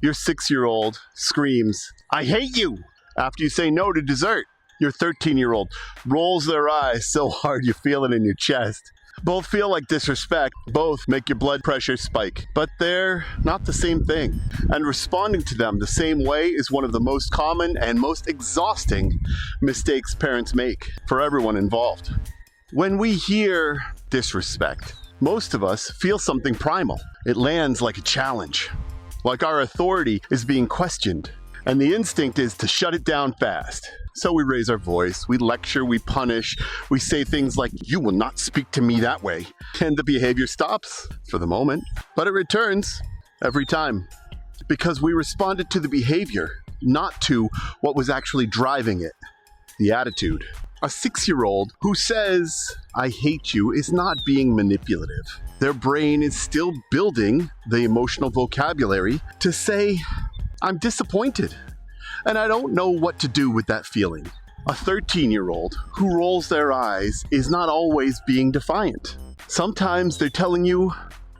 Your 6-year-old screams, "I hate you," after you say no to dessert. Your 13-year-old rolls their eyes so hard you feel it in your chest. Both feel like disrespect, both make your blood pressure spike, but they're not the same thing. And responding to them the same way is one of the most common and most exhausting mistakes parents make for everyone involved. When we hear disrespect, most of us feel something primal. It lands like a challenge, like our authority is being questioned, and the instinct is to shut it down fast. So we raise our voice, we lecture, we punish, we say things like, "You will not speak to me that way." And the behavior stops for the moment, but it returns every time because we responded to the behavior, not to what was actually driving it, the attitude. A 6-year-old who says, "I hate you," is not being manipulative. Their brain is still building the emotional vocabulary to say, "I'm disappointed, and I don't know what to do with that feeling." A 13-year-old who rolls their eyes is not always being defiant. Sometimes they're telling you,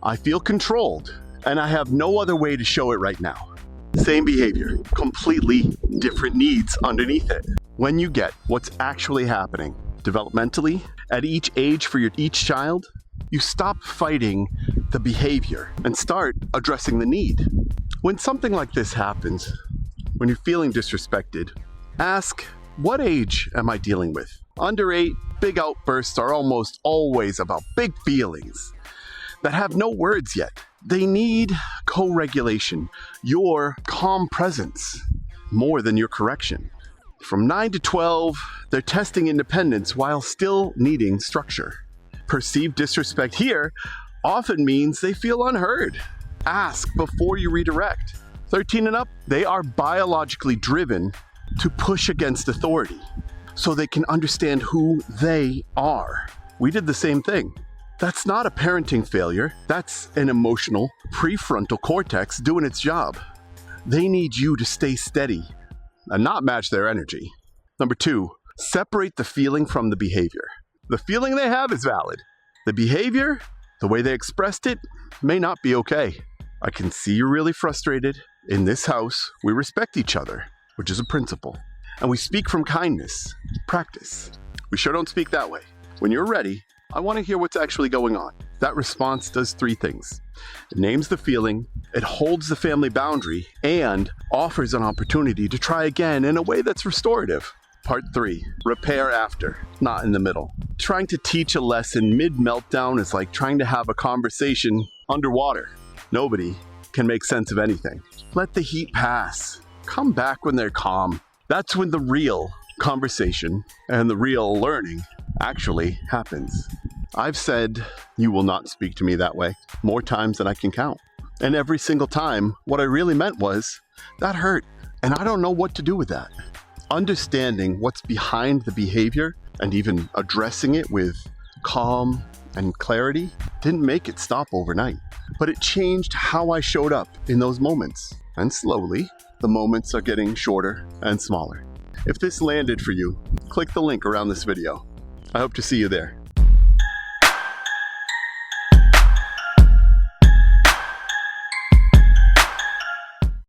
"I feel controlled, and I have no other way to show it right now." Same behavior, completely different needs underneath it. When you get what's actually happening developmentally at each age for each child, you stop fighting the behavior and start addressing the need. When something like this happens, when you're feeling disrespected, ask, what age am I dealing with? Under 8, big outbursts are almost always about big feelings that have no words yet. They need co-regulation, your calm presence, more than your correction. From 9 to 12, they're testing independence while still needing structure. Perceived disrespect here often means they feel unheard. Ask before you redirect. 13 and up, they are biologically driven to push against authority so they can understand who they are. We did the same thing. That's not a parenting failure. That's an emotional prefrontal cortex doing its job. They need you to stay steady and not match their energy. Number 2, separate the feeling from the behavior. The feeling they have is valid. The behavior, the way they expressed it, may not be okay. I can see you're really frustrated. In this house, we respect each other, which is a principle. And we speak from kindness, practice. We sure don't speak that way. When you're ready, I want to hear what's actually going on. That response does 3 things. It names the feeling, it holds the family boundary, and offers an opportunity to try again in a way that's restorative. Part 3, repair after, not in the middle. Trying to teach a lesson mid-meltdown is like trying to have a conversation underwater. Nobody can make sense of anything. Let the heat pass. Come back when they're calm. That's when the real conversation and the real learning actually happens. I've said, "You will not speak to me that way," more times than I can count. And every single time, what I really meant was, that hurt, and I don't know what to do with that. Understanding what's behind the behavior and even addressing it with calm and clarity didn't make it stop overnight, but it changed how I showed up in those moments. And slowly, the moments are getting shorter and smaller. If this landed for you, click the link around this video. I hope to see you there.